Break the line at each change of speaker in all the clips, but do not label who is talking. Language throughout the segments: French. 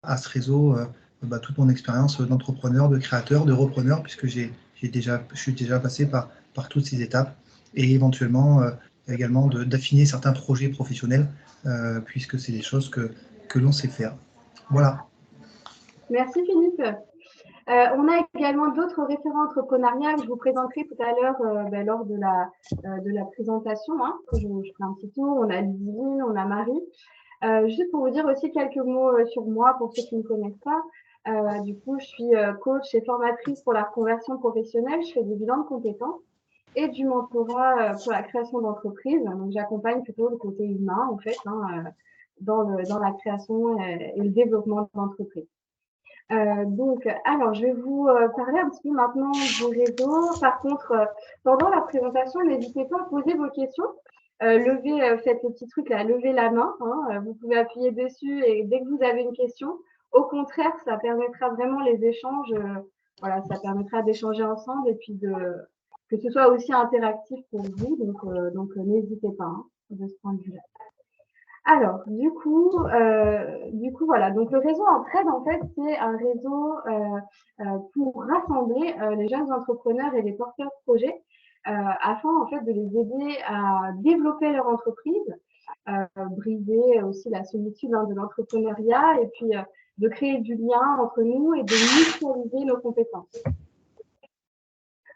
à ce réseau toute mon expérience d'entrepreneur, de créateur, de repreneur, puisque je suis déjà passé par toutes ces étapes, et éventuellement également d'affiner certains projets professionnels, puisque c'est des choses que l'on sait faire. Voilà.
Merci Philippe. On a également d'autres référents entrepreneuriales que je vous présenterai tout à l'heure lors de la présentation. Hein. Je ferai un petit tour. On a Ludivine, on a Marie. Juste pour vous dire aussi quelques mots sur moi pour ceux qui ne me connaissent pas. Du coup, je suis coach et formatrice pour la reconversion professionnelle. Je fais des bilans de compétences et du mentorat pour la création d'entreprises. Donc, j'accompagne plutôt le côté humain, en fait, dans la création et le développement d'entreprises. Alors, je vais vous parler un petit peu maintenant du réseau. Par contre, pendant la présentation, n'hésitez pas à poser vos questions. Faites le petit truc là, levez la main. Hein, vous pouvez appuyer dessus et dès que vous avez une question, au contraire, ça permettra vraiment les échanges. Voilà, ça permettra d'échanger ensemble et puis que ce soit aussi interactif pour vous. Donc n'hésitez pas de ce point de vue-là. Alors, voilà. Donc, le réseau Entraide, en fait, c'est un réseau pour rassembler les jeunes entrepreneurs et les porteurs de projets afin, en fait, de les aider à développer leur entreprise, briser aussi la solitude de l'entrepreneuriat et puis de créer du lien entre nous et de mutualiser nos compétences.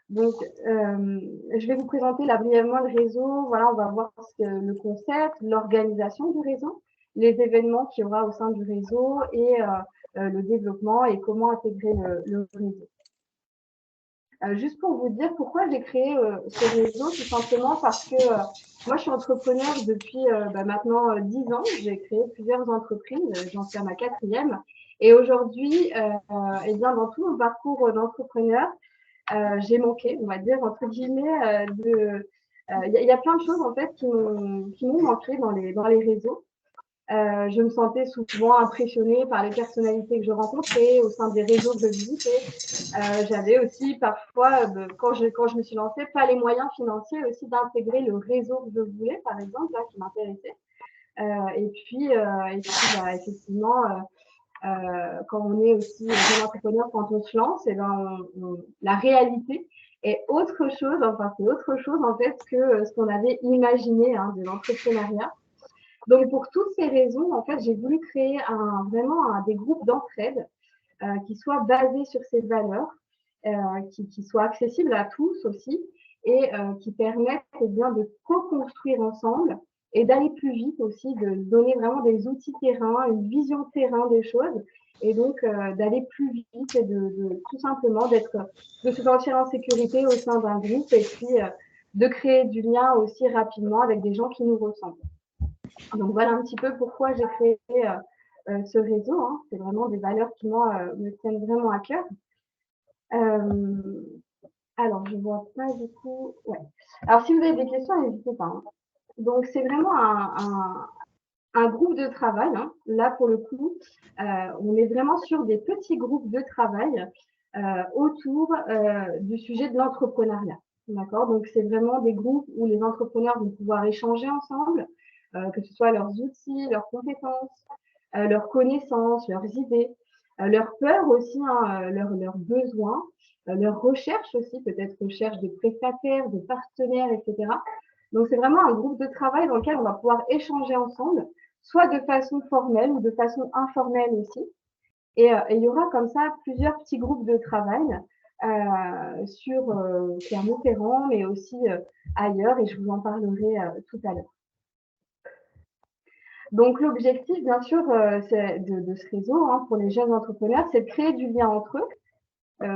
Donc, je vais vous présenter là brièvement le réseau. Voilà, on va voir le concept, l'organisation du réseau, les événements qu'il y aura au sein du réseau et le développement et comment intégrer le réseau. Juste pour vous dire pourquoi j'ai créé ce réseau, tout simplement parce que moi, je suis entrepreneur depuis maintenant 10 ans. J'ai créé plusieurs entreprises, j'en suis à ma 4e. Et aujourd'hui, dans tout mon parcours d'entrepreneur, j'ai manqué, on va dire, entre guillemets, il y a plein de choses en fait qui m'ont manqué dans les réseaux. Je me sentais souvent impressionnée par les personnalités que je rencontrais au sein des réseaux que je visitais. J'avais aussi parfois, quand je me suis lancée, pas les moyens financiers aussi d'intégrer le réseau que je voulais, par exemple, là, qui m'intéressait. Et puis effectivement, quand on est aussi jeune entrepreneur, quand on se lance, la réalité est autre chose, c'est autre chose en fait que ce qu'on avait imaginé de l'entrepreneuriat. Donc pour toutes ces raisons, en fait, j'ai voulu créer vraiment des groupes d'entraide qui soient basés sur ces valeurs, qui soient accessibles à tous aussi et qui permettent bien de co-construire ensemble et d'aller plus vite aussi, de donner vraiment des outils terrain, une vision terrain des choses et donc d'aller plus vite et de tout simplement de se sentir en sécurité au sein d'un groupe et puis de créer du lien aussi rapidement avec des gens qui nous ressemblent. Donc voilà un petit peu pourquoi j'ai créé ce réseau. Hein. C'est vraiment des valeurs qui, moi, me tiennent vraiment à cœur. Alors, je ne vois pas du coup. Ouais. Alors, si vous avez des questions, n'hésitez pas. Hein. Donc, c'est vraiment un groupe de travail. Hein. Là, pour le coup, on est vraiment sur des petits groupes de travail autour du sujet de l'entrepreneuriat. D'accord. Donc, c'est vraiment des groupes où les entrepreneurs vont pouvoir échanger ensemble, que ce soit leurs outils, leurs compétences, leurs connaissances, leurs idées, leurs peurs aussi, leurs besoins, leurs recherches aussi, peut-être recherche de prestataires, de partenaires, etc. Donc, c'est vraiment un groupe de travail dans lequel on va pouvoir échanger ensemble, soit de façon formelle ou de façon informelle aussi. Et il y aura comme ça plusieurs petits groupes de travail sur Clermont-Ferrand, mais aussi ailleurs, et je vous en parlerai tout à l'heure. Donc, l'objectif, bien sûr, de ce réseau pour les jeunes entrepreneurs, c'est de créer du lien entre eux.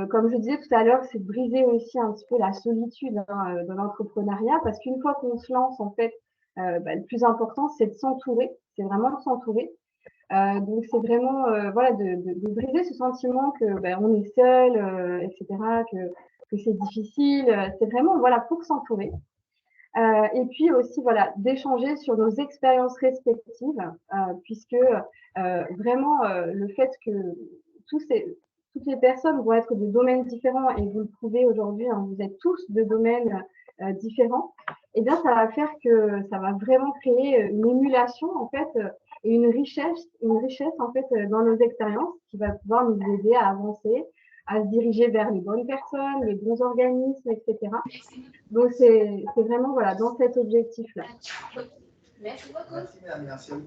Comme je disais tout à l'heure, c'est de briser aussi un petit peu la solitude de l'entrepreneuriat, parce qu'une fois qu'on se lance, en fait, le plus important, c'est de s'entourer. C'est vraiment de s'entourer. Donc, c'est vraiment de briser ce sentiment que on est seul, etc., que c'est difficile. C'est vraiment pour s'entourer. Et puis aussi d'échanger sur nos expériences respectives, puisque vraiment le fait que toutes les personnes vont être de domaines différents et vous le prouvez aujourd'hui, vous êtes tous de domaines différents, et bien ça va faire que ça va vraiment créer une émulation en fait et une richesse en fait dans nos expériences qui va pouvoir nous aider à avancer, à se diriger vers les bonnes personnes, les bons organismes, etc. Donc c'est vraiment voilà dans cet objectif-là.
Merci madame, merci à vous.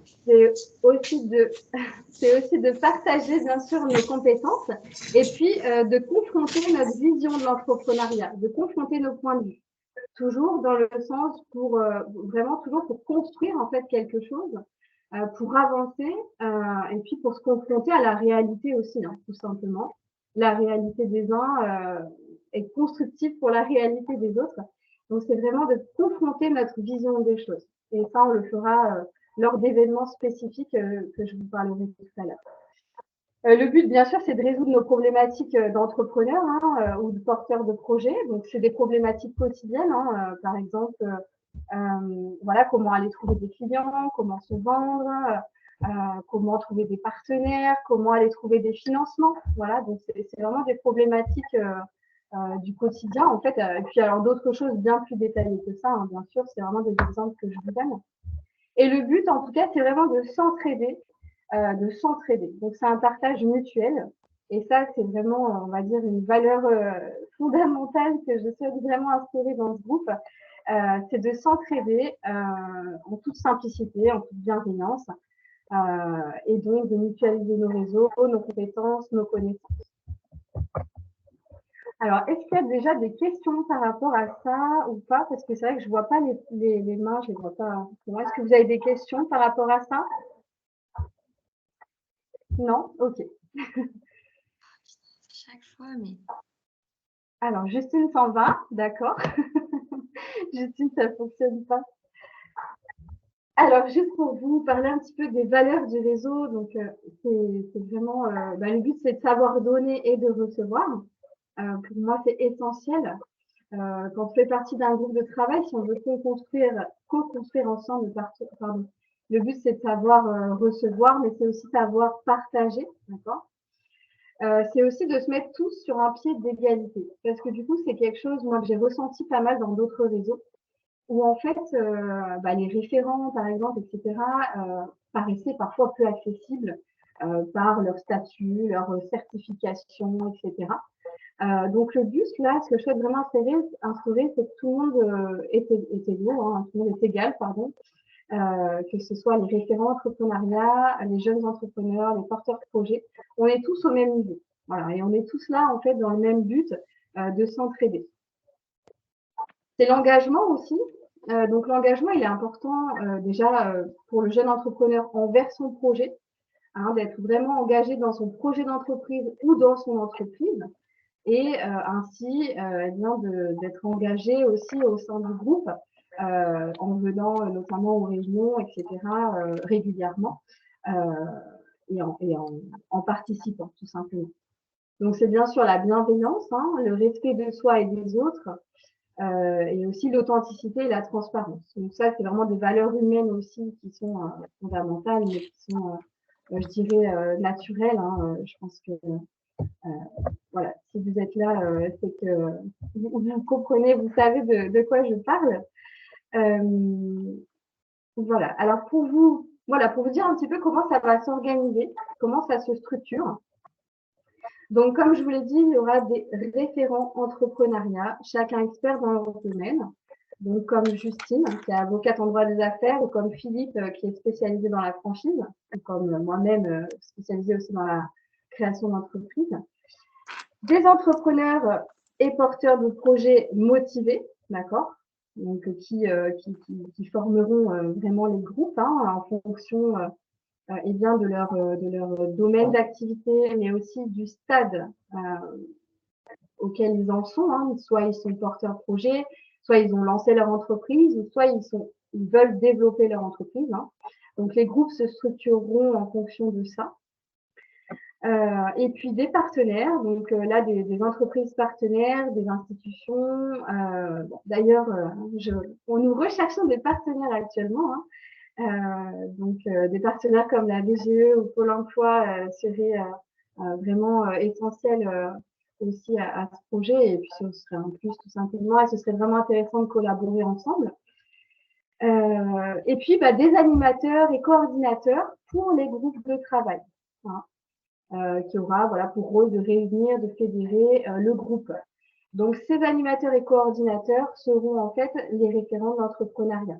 C'est aussi de partager bien sûr nos compétences et puis de confronter notre vision de l'entrepreneuriat, de confronter nos points de vue. Toujours dans le sens pour vraiment toujours pour construire en fait quelque chose, pour avancer et puis pour se confronter à la réalité aussi, hein, tout simplement. La réalité des uns est constructive pour la réalité des autres. Donc c'est vraiment de confronter notre vision des choses. Et ça, on le fera lors d'événements spécifiques que je vous parlerai tout à l'heure. Le but, bien sûr, c'est de résoudre nos problématiques d'entrepreneurs hein, ou de porteurs de projets. Donc, c'est des problématiques quotidiennes. Hein, par exemple, voilà, comment aller trouver des clients, comment se vendre, comment trouver des partenaires, comment aller trouver des financements. Voilà, donc c'est vraiment des problématiques du quotidien, en fait. Et puis, alors, d'autres choses bien plus détaillées que ça, hein, bien sûr, c'est vraiment des exemples que je vous donne. Et le but, en tout cas, c'est vraiment de s'entraider. Donc, c'est un partage mutuel. Et ça, c'est vraiment, on va dire, une valeur fondamentale que je souhaite vraiment instaurer dans ce groupe. C'est de s'entraider en toute simplicité, en toute bienveillance. Et donc, de mutualiser nos réseaux, nos compétences, nos connaissances. Alors, est-ce qu'il y a déjà des questions par rapport à ça ou pas? Parce que c'est vrai que je ne vois pas les mains, je ne les vois pas. Est-ce que vous avez des questions par rapport à ça? Non? Ok.
Chaque fois, mais...
Alors, Justine s'en va, d'accord. Justine, ça ne fonctionne pas. Alors, juste pour vous parler un petit peu des valeurs du réseau, donc c'est vraiment, le but, c'est de savoir donner et de recevoir. Pour moi, c'est essentiel. Quand on fait partie d'un groupe de travail, si on veut co-construire ensemble, pardon, le but, c'est de savoir recevoir, mais c'est aussi savoir partager, d'accord? C'est aussi de se mettre tous sur un pied d'égalité. Parce que du coup, c'est quelque chose, moi, que j'ai ressenti pas mal dans d'autres réseaux, où en fait, les référents, par exemple, etc., paraissaient parfois peu accessibles par leur statut, leur certification, etc. Donc le but, là, ce que je souhaite vraiment instaurer, c'est que tout le monde est égaux, hein, tout le monde est égal, pardon, que ce soit les référents entrepreneuriat, les jeunes entrepreneurs, les porteurs de projets, on est tous au même niveau. Voilà, et on est tous là, en fait, dans le même but de s'entraider. C'est l'engagement aussi. Donc l'engagement, il est important déjà pour le jeune entrepreneur envers son projet, hein, d'être vraiment engagé dans son projet d'entreprise ou dans son entreprise, et ainsi d'être engagé aussi au sein du groupe en venant notamment aux réunions, etc., régulièrement et en participant tout simplement. Donc c'est bien sûr la bienveillance, hein, le respect de soi et des autres, et aussi l'authenticité et la transparence. Donc ça, c'est vraiment des valeurs humaines aussi qui sont fondamentales, mais qui sont, je dirais, naturelles. Hein. Je pense que voilà, si vous êtes là, c'est que vous comprenez, vous savez de quoi je parle. Voilà. Alors pour vous dire un petit peu comment ça va s'organiser, comment ça se structure. Donc, comme je vous l'ai dit, il y aura des référents entrepreneuriat, chacun expert dans leur domaine. Donc, comme Justine, qui est avocate en droit des affaires, ou comme Philippe, qui est spécialisé dans la franchise, ou comme moi-même, spécialisée aussi dans la création d'entreprise. Des entrepreneurs et porteurs de projets motivés, d'accord, donc qui formeront vraiment les groupes hein, en fonction et bien de leur domaine d'activité, mais aussi du stade auquel ils en sont. Hein. Soit ils sont porteurs de projets, soit ils ont lancé leur entreprise, ou soit ils veulent développer leur entreprise. Hein. Donc les groupes se structureront en fonction de ça. Et puis des partenaires, donc là des entreprises partenaires, des institutions. D'ailleurs, nous recherchons des partenaires actuellement. Hein. Donc des partenaires comme la BGE ou Pôle emploi seraient vraiment essentiels aussi à ce projet. Et puis ce serait en plus tout simplement, et ce serait vraiment intéressant de collaborer ensemble. Et puis, des animateurs et coordinateurs pour les groupes de travail, qui aura pour rôle de réunir, de fédérer le groupe. Donc, ces animateurs et coordinateurs seront en fait les référents d'entrepreneuriat,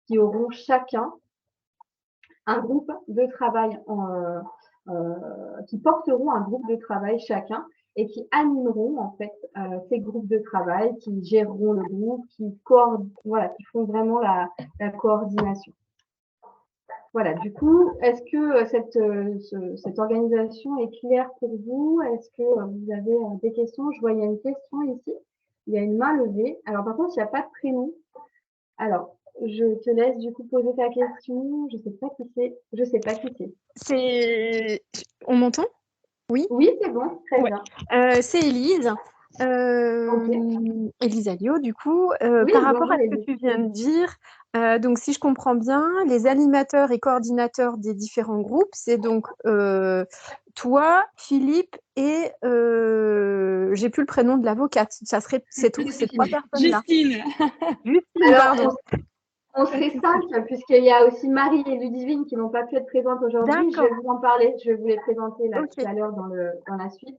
qui auront chacun un groupe de travail, qui porteront un groupe de travail chacun et qui animeront en fait ces groupes de travail, qui géreront le groupe, qui font vraiment la coordination. Voilà, du coup, est-ce que cette organisation est claire pour vous? Est-ce que vous avez des questions? Je vois, il y a une question ici. Il y a une main levée. Alors, par contre, il n'y a pas de prénom. Alors, je te laisse du coup poser ta question. Je sais pas qui c'est.
On m'entend? Oui?
Oui, c'est bon, très bien.
C'est Élise. Élise Alliot, du coup. Par rapport à ce que tu viens de dire, donc si je comprends bien, les animateurs et coordinateurs des différents groupes, c'est donc toi, Philippe et j'ai plus le prénom de l'avocate. C'est ces trois personnes-là.
Justine.
Justine, pardon.
On serait 5, puisqu'il y a aussi Marie et Ludivine qui n'ont pas pu être présentes aujourd'hui. Je vais vous en parler, je vais vous les présenter tout à l'heure dans la suite.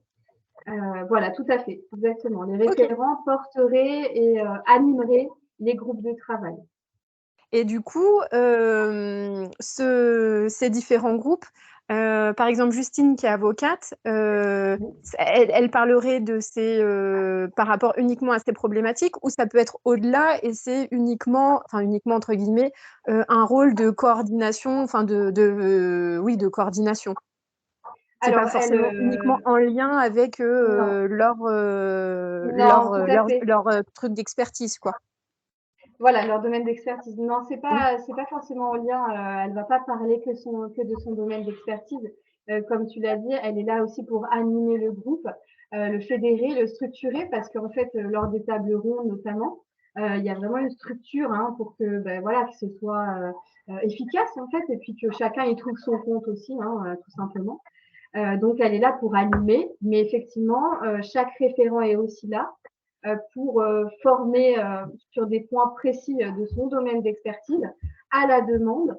Voilà, tout à fait, exactement. Les référents porteraient et animeraient les groupes de travail.
Et du coup, ces différents groupes, par exemple Justine qui est avocate, elle parlerait de par rapport uniquement à ces problématiques, ou ça peut être au-delà et c'est uniquement entre guillemets, un rôle de coordination, de coordination. C'est pas forcément uniquement en lien avec leur truc d'expertise, quoi.
Voilà, leur domaine d'expertise. Non, c'est pas forcément en lien. Elle va pas parler que de son domaine d'expertise. Comme tu l'as dit, elle est là aussi pour animer le groupe, le fédérer, le structurer, parce qu'en fait, lors des tables rondes notamment, il y a vraiment une structure pour que ce soit efficace en fait, et puis que chacun y trouve son compte aussi, tout simplement. Donc, elle est là pour animer, mais effectivement, chaque référent est aussi là pour former sur des points précis de son domaine d'expertise à la demande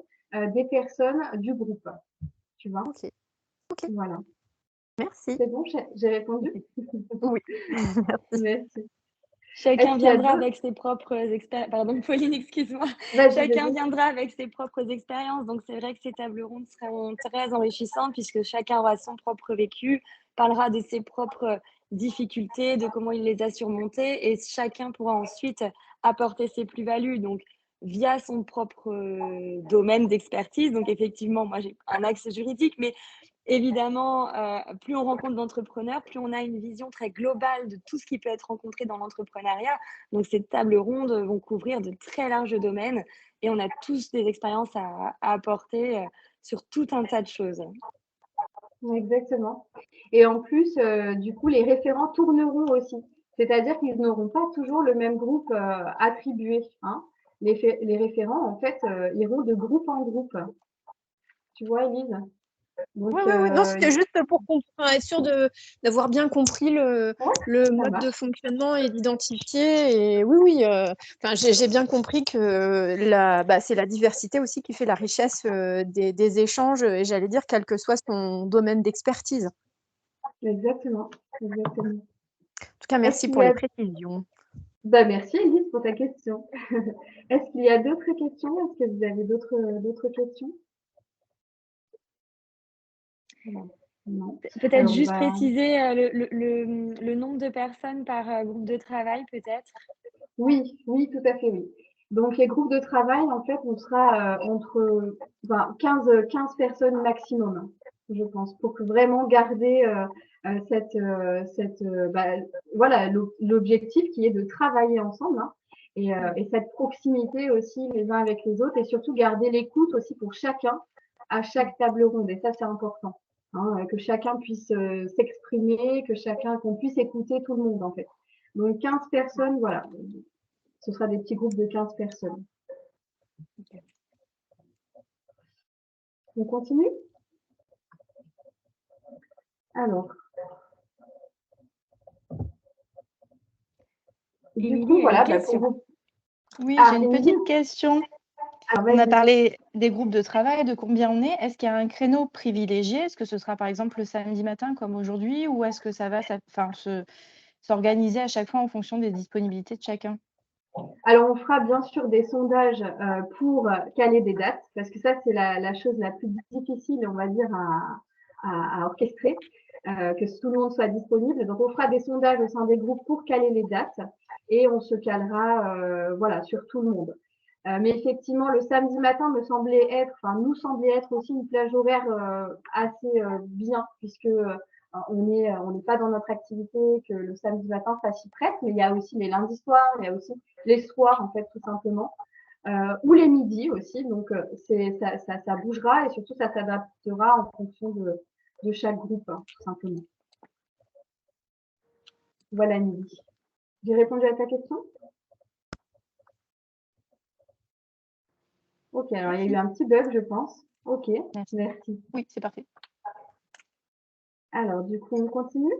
des personnes du groupe. Tu vois?
Ok.
Voilà.
Merci.
C'est bon, j'ai répondu?
Oui.
Merci.
Chacun viendra avec ses propres expériences. Pardon, Pauline, excuse-moi. Chacun viendra avec ses propres expériences. Donc, c'est vrai que ces tables rondes seront très enrichissantes puisque chacun aura son propre vécu, parlera de ses propres difficultés, de comment il les a surmontées et chacun pourra ensuite apporter ses plus-values. Donc, via son propre domaine d'expertise. Donc, effectivement, moi, j'ai un axe juridique, mais évidemment, plus on rencontre d'entrepreneurs, plus on a une vision très globale de tout ce qui peut être rencontré dans l'entrepreneuriat. Donc, ces tables rondes vont couvrir de très larges domaines et on a tous des expériences à apporter sur tout un tas de choses.
Exactement. Et en plus, du coup, les référents tourneront aussi. C'est-à-dire qu'ils n'auront pas toujours le même groupe attribué. Les référents, en fait, iront de groupe en groupe. Tu vois, Élise?
Oui. Non, c'était juste pour être sûr d'avoir bien compris le mode de fonctionnement et d'identifier. Et oui, j'ai bien compris que c'est la diversité aussi qui fait la richesse des échanges, et j'allais dire, quel que soit son domaine d'expertise.
Exactement.
En tout cas, merci pour les précisions.
Merci, Élise, pour ta question. Est-ce qu'il y a d'autres questions? Est-ce que vous avez d'autres questions?
Non. Peut-être juste préciser le nombre de personnes par groupe de travail, peut-être?
Oui, tout à fait, oui. Donc, les groupes de travail, en fait, on sera entre 15 personnes maximum, je pense, pour vraiment garder l'objectif qui est de travailler ensemble, et cette proximité aussi les uns avec les autres, et surtout garder l'écoute aussi pour chacun à chaque table ronde. Et ça, c'est important, que chacun puisse s'exprimer, qu'on puisse écouter tout le monde, en fait. Donc, 15 personnes, voilà. Ce sera des petits groupes de 15 personnes. Okay. On continue? Alors.
Du coup, voilà.
Oui, j'ai une petite question.
On a parlé des groupes de travail, de combien on est. Est-ce qu'il y a un créneau privilégié? Est-ce que ce sera par exemple le samedi matin comme aujourd'hui, ou est-ce que ça va s'organiser à chaque fois en fonction des disponibilités de chacun?
Alors, on fera bien sûr des sondages pour caler des dates, parce que ça, c'est la chose la plus difficile, on va dire, à orchestrer, que tout le monde soit disponible. Donc, on fera des sondages au sein des groupes pour caler les dates et on se calera voilà, sur tout le monde. Mais effectivement, le samedi matin nous semblait être aussi une plage horaire assez bien, puisque on n'est pas dans notre activité que le samedi matin, ça s'y prête, mais il y a aussi les lundis soirs, il y a aussi les soirs, en fait, tout simplement, ou les midis aussi. Donc, ça bougera et surtout, ça s'adaptera en fonction de chaque groupe, hein, tout simplement. Voilà, Nidhi. J'ai répondu à ta question? Ok, alors il y a eu un petit bug, je pense. Ok, merci.
Oui, c'est parfait.
Alors, du coup, on continue.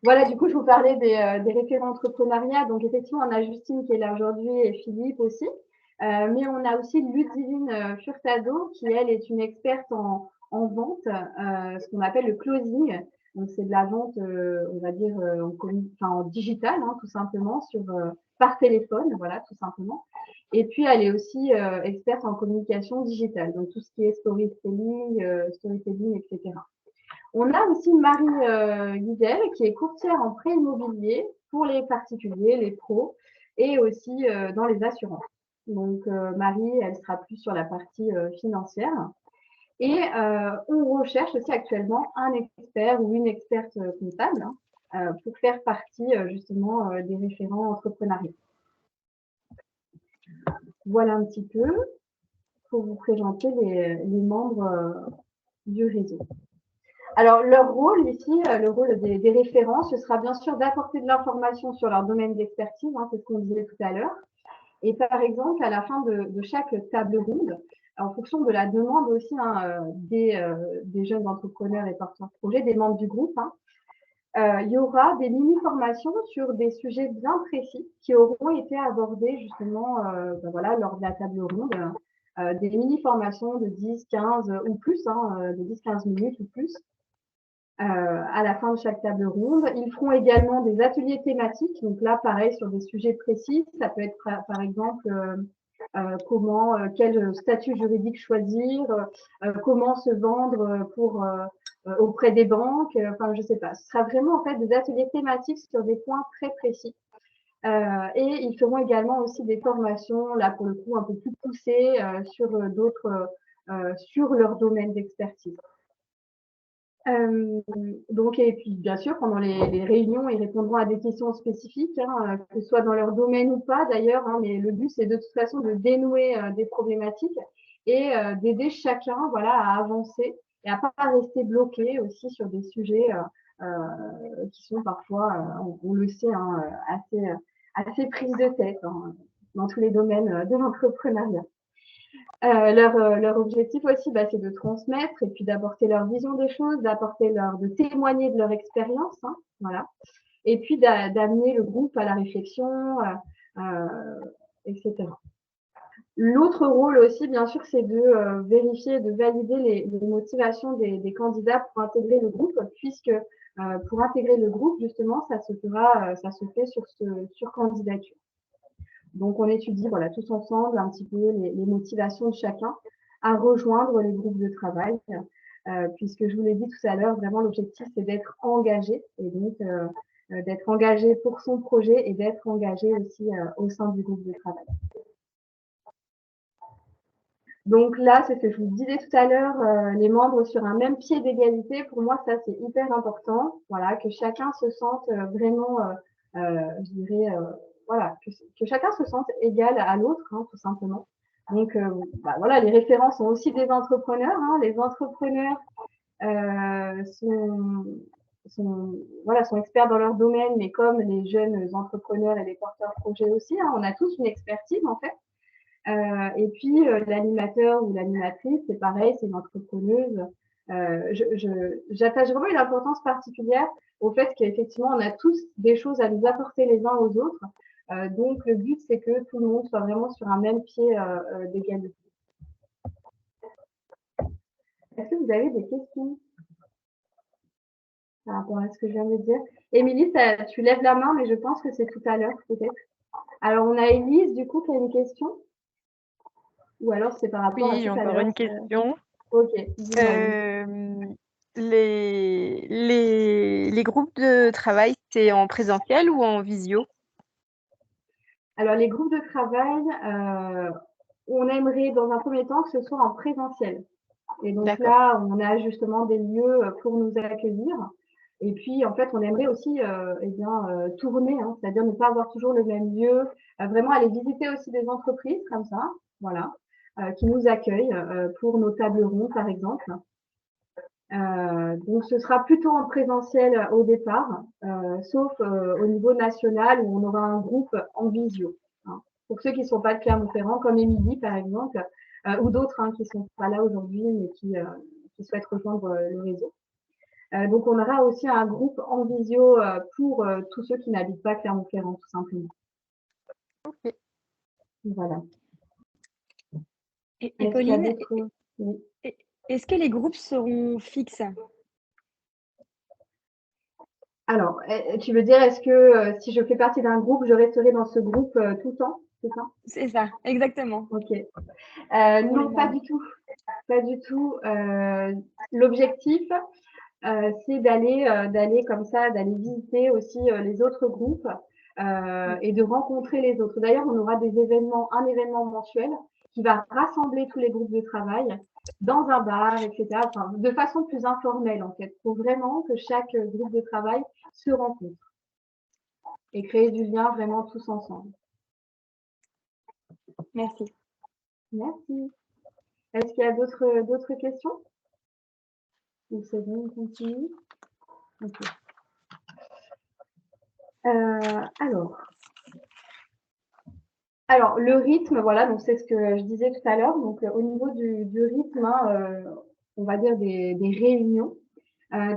Voilà, du coup, je vous parlais des référents entrepreneuriat. Donc, effectivement, on a Justine qui est là aujourd'hui et Philippe aussi. Mais on a aussi Ludivine Furtado qui, elle, est une experte en vente, ce qu'on appelle le closing. Donc, c'est de la vente, on va dire, en digital, hein, tout simplement, par téléphone, voilà, tout simplement. Et puis, elle est aussi experte en communication digitale, donc tout ce qui est storytelling, etc. On a aussi Marie Guidel, qui est courtière en prêt immobilier pour les particuliers, les pros, et aussi dans les assurances. Donc, Marie, elle sera plus sur la partie financière. Et on recherche aussi actuellement un expert ou une experte comptable pour faire partie justement des référents entrepreneuriaux. Voilà un petit peu pour vous présenter les membres du réseau. Alors, leur rôle ici, le rôle des référents, ce sera bien sûr d'apporter de l'information sur leur domaine d'expertise, hein, c'est ce qu'on disait tout à l'heure. Et par exemple, à la fin de chaque table ronde, en fonction de la demande aussi hein, des jeunes entrepreneurs et porteurs de projets, des membres du groupe, hein, il y aura des mini-formations sur des sujets bien précis qui auront été abordés justement voilà, lors de la table ronde. Des mini-formations de 10, 15 ou plus, hein, de 10-15 minutes ou plus, à la fin de chaque table ronde. Ils feront également des ateliers thématiques. Donc là, pareil, sur des sujets précis. Ça peut être, par exemple, quel statut juridique choisir, comment se vendre auprès des banques. Enfin, je sais pas. Ce sera vraiment, en fait, des ateliers thématiques sur des points très précis. Et ils feront également aussi des formations, là, pour le coup, un peu plus poussées sur leur domaine d'expertise. Donc, et puis bien sûr, pendant les réunions, ils répondront à des questions spécifiques, hein, que ce soit dans leur domaine ou pas d'ailleurs, hein, mais le but, c'est de toute façon de dénouer des problématiques et d'aider chacun voilà, à avancer et à pas rester bloqué aussi sur des sujets qui sont parfois, on le sait, hein, assez prises de tête hein, dans tous les domaines de l'entrepreneuriat. Leur objectif aussi, c'est de transmettre et puis d'apporter leur vision des choses, de témoigner de leur expérience, hein, voilà. Et puis d'amener le groupe à la réflexion, etc. L'autre rôle aussi, bien sûr, c'est de vérifier, de valider les motivations des candidats pour intégrer le groupe, puisque pour intégrer le groupe, justement, ça se fait sur candidature. Donc, on étudie voilà, tous ensemble un petit peu les motivations de chacun à rejoindre les groupes de travail, puisque je vous l'ai dit tout à l'heure, vraiment l'objectif, c'est d'être engagé, et donc d'être engagé pour son projet et d'être engagé aussi au sein du groupe de travail. Donc là, c'est ce que je vous disais tout à l'heure, les membres sur un même pied d'égalité, pour moi, ça, c'est hyper important, voilà, que chacun se sente vraiment, je dirais, voilà, que chacun se sente égal à l'autre, hein, tout simplement. Donc, voilà, les référents sont aussi des entrepreneurs. Hein. Les entrepreneurs sont experts dans leur domaine, mais comme les jeunes entrepreneurs et les porteurs de projets aussi, hein, on a tous une expertise, en fait. Et puis, l'animateur ou l'animatrice, c'est pareil, c'est une entrepreneuse. J'attache vraiment une importance particulière au fait qu'effectivement, on a tous des choses à nous apporter les uns aux autres. Donc, le but, c'est que tout le monde soit vraiment sur un même pied d'égalité. Est-ce que vous avez des questions par rapport à ce que je viens de dire? Émilie, tu lèves la main, mais je pense que c'est tout à l'heure, peut-être. Alors, on a Élise, du coup, qui a une question? Ou alors, c'est par rapport à tout à l'heure?
Oui, encore une question.
Ok.
Les groupes de travail, c'est en présentiel ou en visio?
Alors, les groupes de travail, on aimerait dans un premier temps que ce soit en présentiel. Et donc là, on a justement des lieux pour nous accueillir. Et puis, en fait, on aimerait aussi tourner, hein, c'est-à-dire ne pas avoir toujours le même lieu, vraiment aller visiter aussi des entreprises comme ça, voilà, qui nous accueillent pour nos tables rondes, par exemple. Donc, ce sera plutôt en présentiel au départ, sauf au niveau national où on aura un groupe en visio. Hein. Pour ceux qui ne sont pas de Clermont-Ferrand, comme Émilie, par exemple, ou d'autres hein, qui ne sont pas là aujourd'hui, mais qui souhaitent rejoindre le réseau. Donc, on aura aussi un groupe en visio pour tous ceux qui n'habitent pas Clermont-Ferrand, tout simplement.
Ok.
Voilà.
Et Pauline, est-ce que les groupes seront fixes?
Alors, tu veux dire, est-ce que si je fais partie d'un groupe, je resterai dans ce groupe tout le temps? C'est ça?
C'est ça, exactement.
Ok. Non, pas du tout. Pas du tout. L'objectif, c'est d'aller comme ça, d'aller visiter aussi les autres groupes et de rencontrer les autres. D'ailleurs, on aura un événement mensuel qui va rassembler tous les groupes de travail dans un bar, etc. Enfin, de façon plus informelle, en fait, pour vraiment que chaque groupe de travail se rencontre et créer du lien vraiment tous ensemble.
Merci.
Merci. Est-ce qu'il y a d'autres questions? Ou c'est bon, on continue? Okay. Alors, le rythme, voilà, donc c'est ce que je disais tout à l'heure. Donc, au niveau du rythme, hein, on va dire des réunions.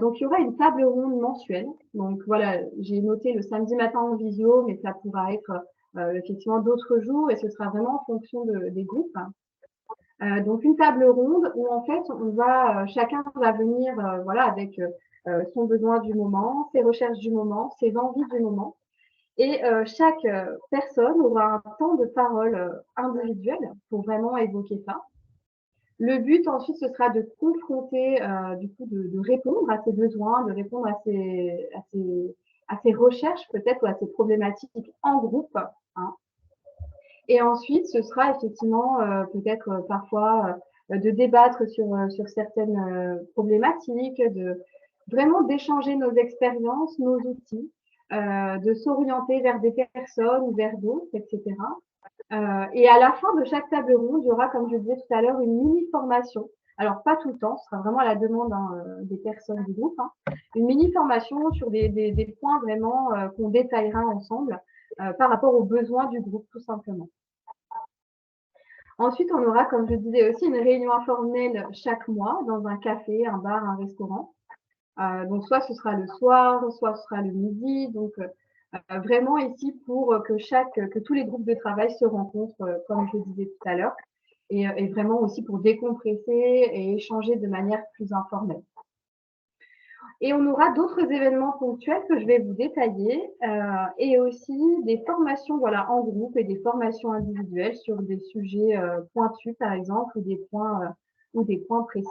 Donc, il y aura une table ronde mensuelle. Donc, voilà, j'ai noté le samedi matin en visio, mais ça pourra être effectivement d'autres jours et ce sera vraiment en fonction des groupes. Donc, une table ronde où en fait, chacun va venir, voilà, avec son besoin du moment, ses recherches du moment, ses envies du moment. Et chaque personne aura un temps de parole individuel pour vraiment évoquer ça. Le but ensuite, ce sera de confronter, du coup, de répondre à ses besoins, de répondre à ses recherches peut-être ou à ses problématiques en groupe. Hein. Et ensuite, ce sera effectivement peut-être parfois de débattre sur certaines problématiques, vraiment d'échanger nos expériences, nos outils, de s'orienter vers des personnes ou vers d'autres, etc. Et à la fin de chaque table ronde, il y aura, comme je disais tout à l'heure, une mini-formation. Alors, pas tout le temps, ce sera vraiment à la demande des personnes du groupe. Hein. Une mini-formation sur des points vraiment qu'on détaillera ensemble par rapport aux besoins du groupe, tout simplement. Ensuite, on aura, comme je disais aussi, une réunion informelle chaque mois dans un café, un bar, un restaurant. Donc, soit ce sera le soir, soit ce sera le midi. Donc, vraiment ici pour que tous les groupes de travail se rencontrent, comme je disais tout à l'heure, et vraiment aussi pour décompresser et échanger de manière plus informelle. Et on aura d'autres événements ponctuels que je vais vous détailler et aussi des formations voilà, en groupe et des formations individuelles sur des sujets pointus, par exemple, ou des points précis.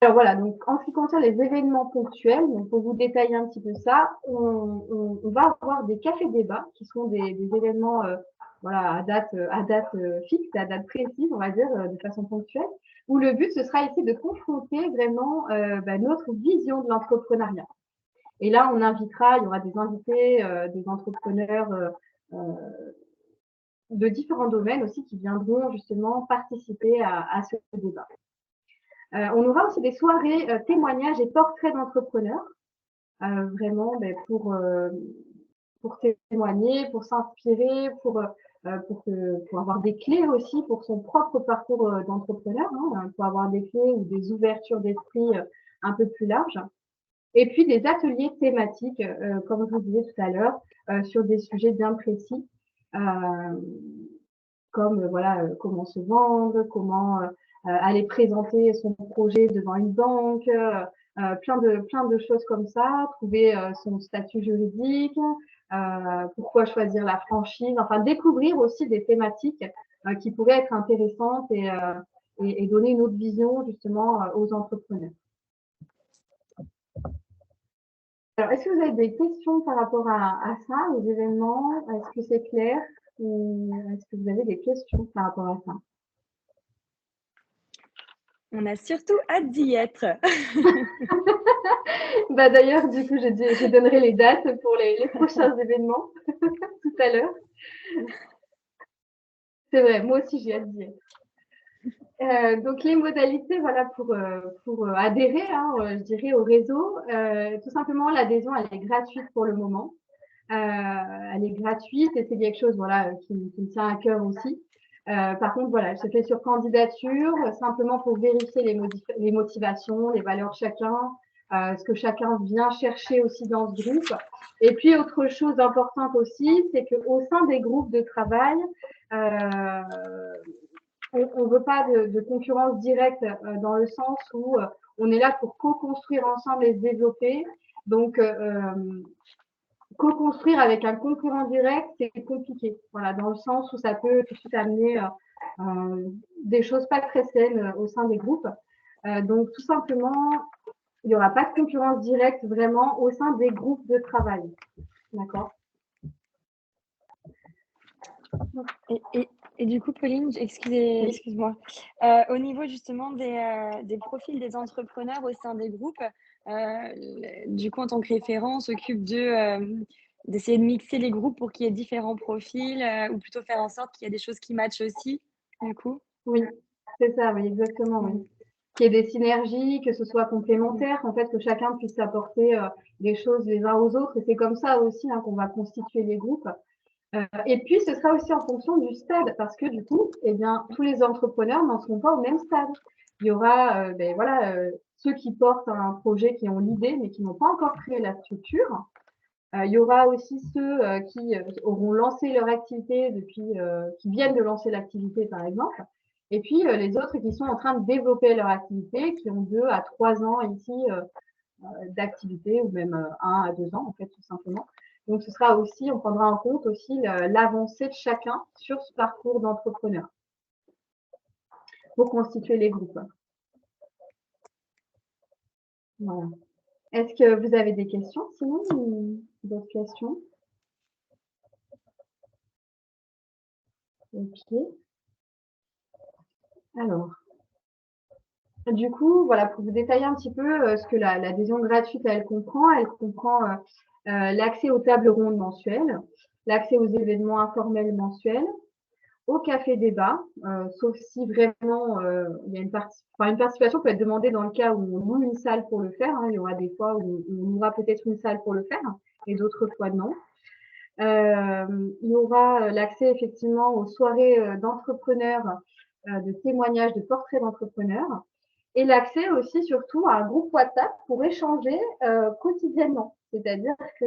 Alors voilà, donc en ce qui concerne les événements ponctuels, donc pour vous détailler un petit peu ça, on va avoir des cafés-débats qui sont des événements voilà, à date fixe, à date précise, on va dire, de façon ponctuelle, où le but, ce sera ici de confronter vraiment notre vision de l'entrepreneuriat. Et là, il y aura des invités, des entrepreneurs de différents domaines aussi qui viendront justement participer à ce débat. On aura aussi des soirées témoignages et portraits d'entrepreneurs, vraiment pour témoigner, pour s'inspirer, pour avoir des clés aussi pour son propre parcours d'entrepreneur, hein, pour avoir des clés ou des ouvertures d'esprit un peu plus larges. Et puis des ateliers thématiques, comme je vous disais tout à l'heure, sur des sujets bien précis, comme voilà, comment se vendre, comment aller présenter son projet devant une banque, plein de choses comme ça, trouver son statut juridique, pourquoi choisir la franchise, enfin découvrir aussi des thématiques qui pourraient être intéressantes et donner une autre vision justement aux entrepreneurs. Alors, est-ce que vous avez des questions par rapport à ça, aux événements? Est-ce que c'est clair? Ou est-ce que vous avez des questions par rapport à ça?
On a surtout hâte d'y être.
Bah, d'ailleurs, du coup, je donnerai les dates pour les prochains événements tout à l'heure. C'est vrai, moi aussi, j'ai hâte d'y être. Donc, les modalités, voilà, pour adhérer, hein, je dirais, au réseau. Tout simplement, l'adhésion, elle est gratuite pour le moment. Elle est gratuite et c'est quelque chose, voilà, qui me tient à cœur aussi. Par contre, voilà, elle se fait sur candidature, simplement pour vérifier les motivations, les valeurs de chacun, ce que chacun vient chercher aussi dans ce groupe. Et puis, autre chose importante aussi, c'est qu'au sein des groupes de travail, on ne veut pas de concurrence directe dans le sens où on est là pour co-construire ensemble et se développer. Donc, co-construire avec un concurrent direct, c'est compliqué. Voilà, dans le sens où ça peut tout de suite amener des choses pas très saines au sein des groupes. Donc, tout simplement, il n'y aura pas de concurrence directe vraiment au sein des groupes de travail. D'accord?
Et du coup, Pauline, excuse-moi, au niveau justement des profils des entrepreneurs au sein des groupes, du coup, en tant que référent, on s'occupe d'essayer de mixer les groupes pour qu'il y ait différents profils, ou plutôt faire en sorte qu'il y ait des choses qui matchent aussi, du coup.
Oui, c'est ça, oui, exactement, oui. Qu'il y ait des synergies, que ce soit complémentaire, en fait, que chacun puisse apporter des choses les uns aux autres. Et c'est comme ça aussi qu'on va constituer les groupes. Et puis, ce sera aussi en fonction du stade, parce que du coup, eh bien, tous les entrepreneurs n'en seront pas au même stade. Il y aura ceux qui portent un projet, qui ont l'idée, mais qui n'ont pas encore créé la structure. Il y aura aussi ceux qui auront lancé leur activité qui viennent de lancer l'activité, par exemple. Et puis, les autres qui sont en train de développer leur activité, qui ont 2 à 3 ans ici d'activité, ou même 1 à 2 ans, en fait, tout simplement. Donc, ce sera aussi, on prendra en compte aussi l'avancée de chacun sur ce parcours d'entrepreneur pour constituer les groupes. Voilà. Est-ce que vous avez des questions, sinon, ou d'autres questions? Ok. Alors, du coup, voilà, pour vous détailler un petit peu ce que l'adhésion gratuite, elle comprend l'accès aux tables rondes mensuelles, l'accès aux événements informels mensuels, au café débat, sauf si vraiment il y a une participation peut être demandée dans le cas où on loue une salle pour le faire. Il y aura des fois où on aura peut-être une salle pour le faire et d'autres fois non. Il y aura l'accès effectivement aux soirées d'entrepreneurs, de témoignages, de portraits d'entrepreneurs, et l'accès aussi surtout à un groupe WhatsApp pour échanger quotidiennement. C'est-à-dire que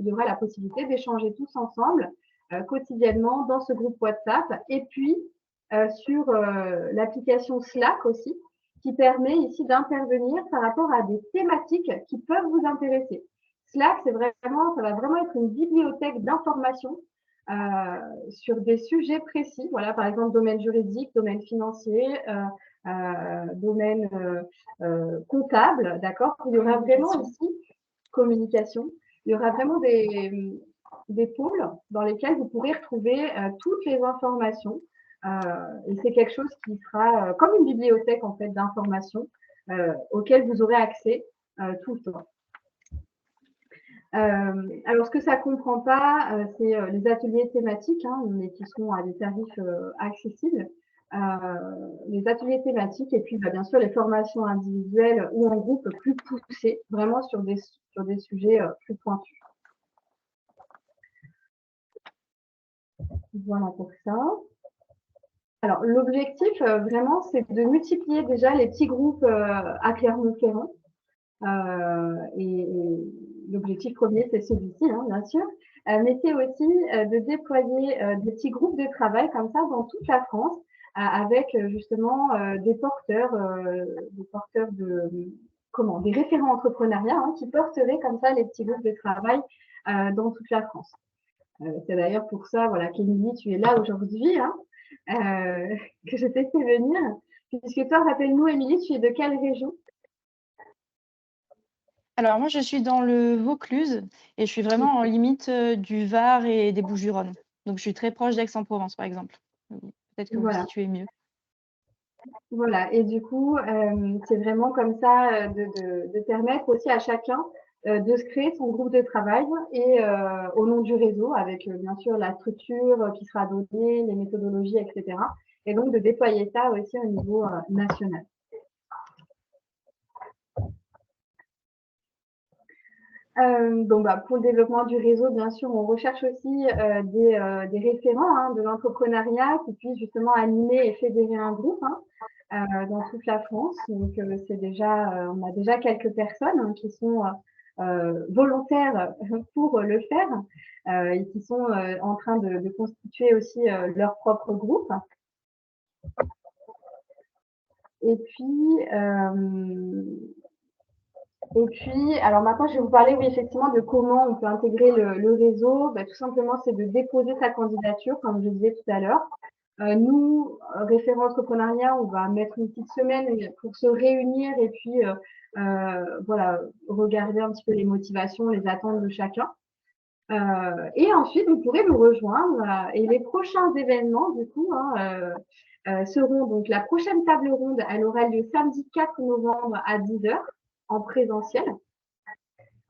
il y aura la possibilité d'échanger tous ensemble quotidiennement dans ce groupe WhatsApp, et puis sur l'application Slack aussi, qui permet ici d'intervenir par rapport à des thématiques qui peuvent vous intéresser. Slack, ça va vraiment être une bibliothèque d'informations sur des sujets précis. Voilà, par exemple, domaine juridique, domaine financier, domaine comptable, d'accord. Il y aura vraiment ici communication. Il y aura vraiment des pôles dans lesquels vous pourrez retrouver toutes les informations. Et c'est quelque chose qui sera comme une bibliothèque en fait d'informations auxquelles vous aurez accès tout le temps. Alors, ce que ça ne comprend pas, c'est les ateliers thématiques, mais qui sont à des tarifs accessibles. Les ateliers thématiques et puis bien sûr les formations individuelles ou en groupe plus poussées, vraiment sur des sujets plus pointus. Voilà pour ça. Alors, l'objectif, vraiment, c'est de multiplier déjà les petits groupes à Clermont-Ferrand. Et l'objectif premier, c'est celui-ci, hein, bien sûr. Mais c'est aussi de déployer des petits groupes de travail comme ça dans toute la France, avec justement des porteurs des référents entrepreneuriat, hein, qui porteraient comme ça les petits groupes de travail dans toute la France. C'est d'ailleurs pour ça, voilà, qu'Émilie, tu es là aujourd'hui, hein, que je t'ai fait venir. Puisque toi, rappelle-nous, Émilie, tu es de quelle région?
Alors moi, je suis dans le Vaucluse et je suis vraiment en limite du Var et des Bouches-du-Rhône. Donc, je suis très proche d'Aix-en-Provence, par exemple. Peut-être que vous
Voilà.
situez mieux.
Voilà, et du coup, c'est vraiment comme ça de permettre aussi à chacun de se créer son groupe de travail et au nom du réseau, avec bien sûr la structure qui sera donnée, les méthodologies, etc. Et donc de déployer ça aussi au niveau national. Donc, pour le développement du réseau, bien sûr, on recherche aussi des référents, hein, de l'entrepreneuriat qui puissent justement animer et fédérer un groupe, hein, dans toute la France. Donc, on a déjà quelques personnes, hein, qui sont volontaires pour le faire et qui sont en train de constituer aussi leur propre groupe. Et puis, alors maintenant, je vais vous parler, oui, effectivement, de comment on peut intégrer le réseau. Tout simplement, c'est de déposer sa candidature, comme je disais tout à l'heure. Nous, référents entrepreneuriat, on va mettre une petite semaine pour se réunir et puis, voilà, regarder un petit peu les motivations, les attentes de chacun. Et ensuite, vous pourrez nous rejoindre. Et les prochains événements, du coup, hein, seront donc la prochaine table ronde, elle aura lieu samedi 4 novembre à 10h en présentiel.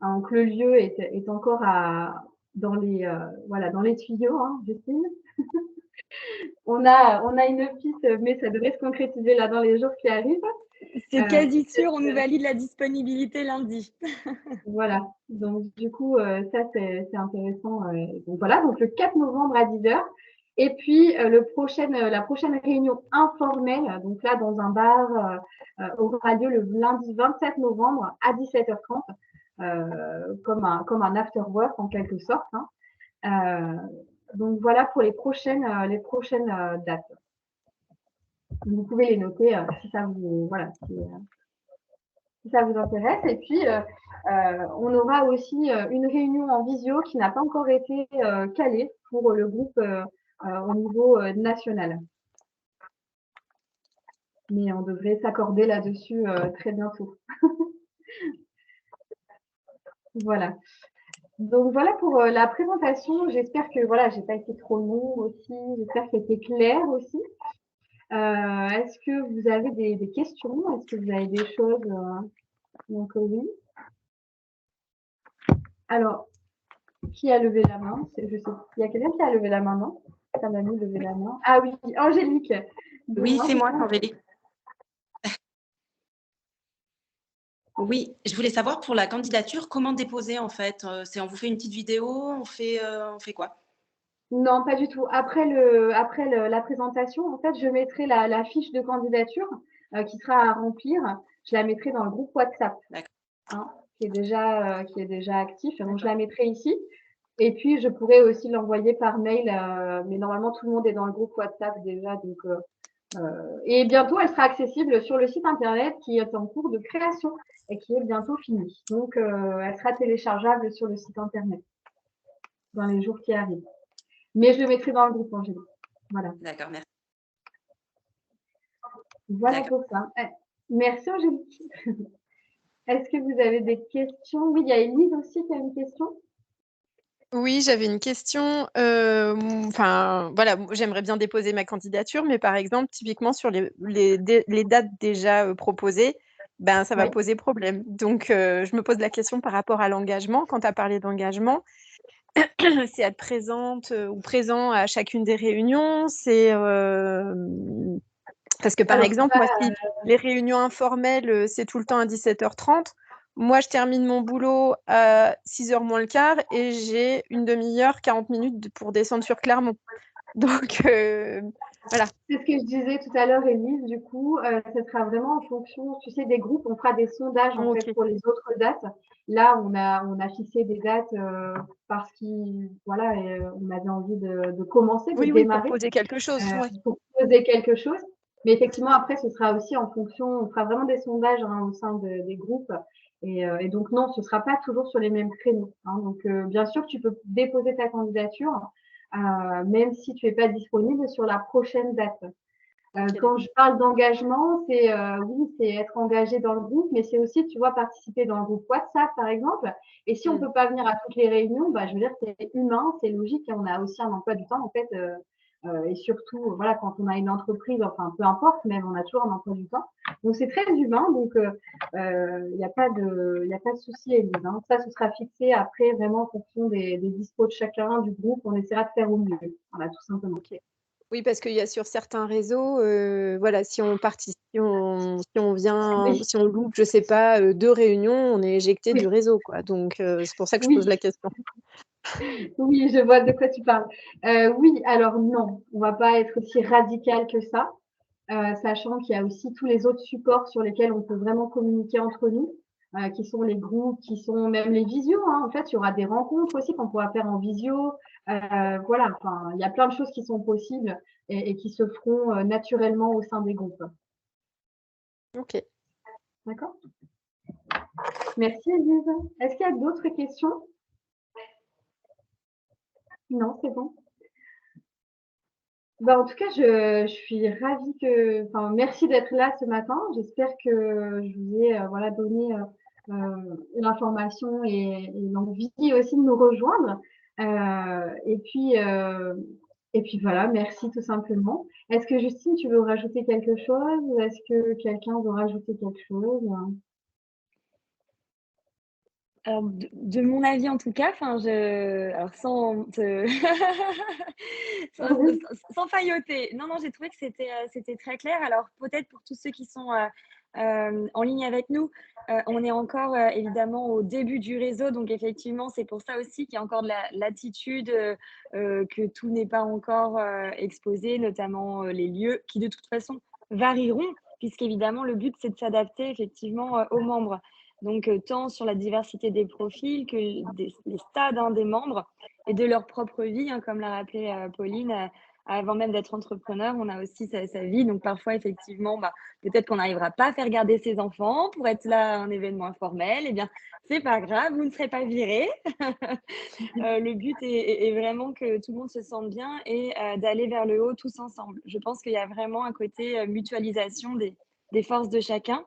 Donc, le lieu est encore dans les tuyaux, hein, Justine. On a une piste, mais ça devrait se concrétiser là dans les jours qui arrivent.
C'est quasi sûr, on nous valide la disponibilité lundi.
Voilà, donc du coup, ça c'est intéressant. Donc voilà, donc le 4 novembre à 10h. Et puis la prochaine réunion informelle, donc là dans un bar, aura lieu le lundi 27 novembre à 17h30, comme un after work en quelque sorte, hein. Donc voilà pour les prochaines dates. Vous pouvez les noter si ça vous si ça vous intéresse. Et puis on aura aussi une réunion en visio qui n'a pas encore été calée pour le groupe au niveau national. Mais on devrait s'accorder là-dessus très bientôt. Voilà. Donc voilà pour la présentation. J'espère que voilà, j'ai pas été trop long aussi. J'espère que c'était clair aussi. Est-ce que vous avez des questions? Est-ce que vous avez des choses? Donc oui. Alors, qui a levé la main? Je sais. Il y a quelqu'un qui a levé la main, non? Ça m'a mis lever la main. Ah oui, Angélique.
Donc, oui, c'est moi, Angélique. Oui, je voulais savoir pour la candidature, comment déposer en fait? On vous fait une petite vidéo, on fait quoi?
Non, pas du tout. Après la présentation, en fait, je mettrai la fiche de candidature qui sera à remplir. Je la mettrai dans le groupe WhatsApp, hein, qui est déjà actif. Donc, je la mettrai ici. Et puis, je pourrais aussi l'envoyer par mail. Mais normalement, tout le monde est dans le groupe WhatsApp déjà. Donc, et bientôt, elle sera accessible sur le site internet qui est en cours de création et qui est bientôt fini. Donc, elle sera téléchargeable sur le site internet dans les jours qui arrivent. Mais je le mettrai dans le groupe, Angélique. Voilà.
D'accord, merci.
Voilà pour ça. Merci, Angélique. Est-ce que vous avez des questions? Oui, il y a Élise aussi qui a une question.
Oui, j'avais une question. Enfin, voilà, j'aimerais bien déposer ma candidature, mais par exemple, typiquement sur les dates déjà proposées, ben, ça va poser problème. Donc, je me pose la question par rapport à l'engagement. Quand tu as parlé d'engagement, c'est être présente ou présent à chacune des réunions. C'est parce que, par exemple, moi, si les réunions informelles, c'est tout le temps à 17h30, moi, je termine mon boulot à 6h moins le quart et j'ai une demi-heure, 40 minutes pour descendre sur Clermont. Donc, voilà.
C'est ce que je disais tout à l'heure, Élise. Du coup, ce sera vraiment en fonction, tu sais, des groupes. On fera des sondages en fait pour les autres dates. Là, on a fixé des dates parce voilà, on avait envie de commencer, de démarrer.
Pour poser quelque chose.
Pour poser quelque chose. Mais effectivement, après, ce sera aussi en fonction. On fera vraiment des sondages au sein des groupes. Et donc non, ce sera pas toujours sur les mêmes créneaux. Donc bien sûr, tu peux déposer ta candidature. Même si tu n'es pas disponible sur la prochaine date. Quand je parle d'engagement, c'est oui, c'est être engagé dans le groupe, mais c'est aussi, tu vois, participer dans le groupe WhatsApp, par exemple. Et si on ne peut pas venir à toutes les réunions, je veux dire, c'est humain, c'est logique, et on a aussi un emploi du temps, en fait. Et surtout, voilà, quand on a une entreprise, enfin, peu importe, même on a toujours un emploi du temps. Donc, c'est très humain, donc il n'y a pas de souci, Élise. Ça, ce sera fixé après, vraiment, en fonction des dispos de chacun, du groupe. On essaiera de faire au mieux. Voilà, tout simplement.
Oui, parce qu'il y a sur certains réseaux, voilà, si on loupe, je sais pas, 2 réunions, on est éjecté du réseau, quoi. Donc, c'est pour ça que je pose la question.
Oui, je vois de quoi tu parles. Oui, alors non, on va pas être aussi radical que ça, sachant qu'il y a aussi tous les autres supports sur lesquels on peut vraiment communiquer entre nous, qui sont les groupes, qui sont même les visios. En fait, il y aura des rencontres aussi qu'on pourra faire en visio. Voilà, enfin, il y a plein de choses qui sont possibles et qui se feront naturellement au sein des groupes.
Ok.
D'accord. Merci, Elise. Est-ce qu'il y a d'autres questions? Non, c'est bon. En tout cas, je suis ravie merci d'être là ce matin. J'espère que je vous ai voilà, donné l'information et l'envie aussi de nous rejoindre. Et puis voilà, merci tout simplement. Est-ce que Justine, tu veux rajouter quelque chose ou est-ce que quelqu'un veut rajouter quelque chose?
Alors, de mon avis en tout cas, alors sans failloter. Non, j'ai trouvé que c'était très clair. Alors peut-être pour tous ceux qui sont en ligne avec nous, on est encore évidemment au début du réseau, donc effectivement c'est pour ça aussi qu'il y a encore de la latitude, que tout n'est pas encore exposé, notamment les lieux qui de toute façon varieront, puisqu'évidemment le but c'est de s'adapter effectivement aux membres. Donc, tant sur la diversité des profils que les stades des membres et de leur propre vie, comme l'a rappelé Pauline, avant même d'être entrepreneur, on a aussi sa vie. Donc, parfois, effectivement, peut-être qu'on n'arrivera pas à faire garder ses enfants pour être là à un événement informel. Eh bien, c'est pas grave, vous ne serez pas virés. Le but est vraiment que tout le monde se sente bien et d'aller vers le haut tous ensemble. Je pense qu'il y a vraiment un côté mutualisation des forces de chacun.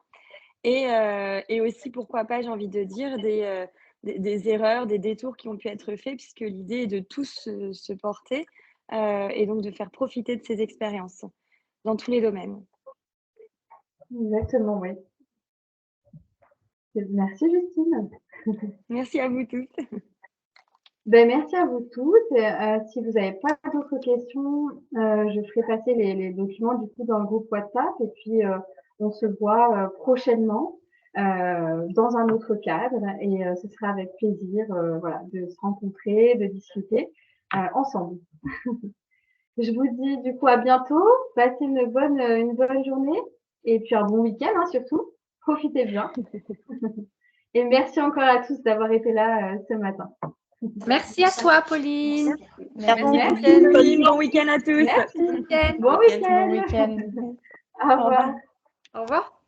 Et aussi, pourquoi pas, j'ai envie de dire, des erreurs, des détours qui ont pu être faits, puisque l'idée est de tous se porter et donc de faire profiter de ces expériences dans tous les domaines.
Exactement, oui. Merci, Justine.
Merci à vous tous.
Merci à vous tous. Si vous n'avez pas d'autres questions, je ferai passer les documents du coup dans le groupe WhatsApp et puis on se voit prochainement dans un autre cadre et ce sera avec plaisir voilà, de se rencontrer, de discuter ensemble. Je vous dis du coup à bientôt. Passez une bonne journée et puis un bon week-end surtout. Profitez bien. Et merci encore à tous d'avoir été là ce matin.
Merci à toi, Pauline.
Merci, Pauline. Bon week-end à tous.
Merci. Bon week-end.
Bon week-end.
Au revoir.
Au revoir.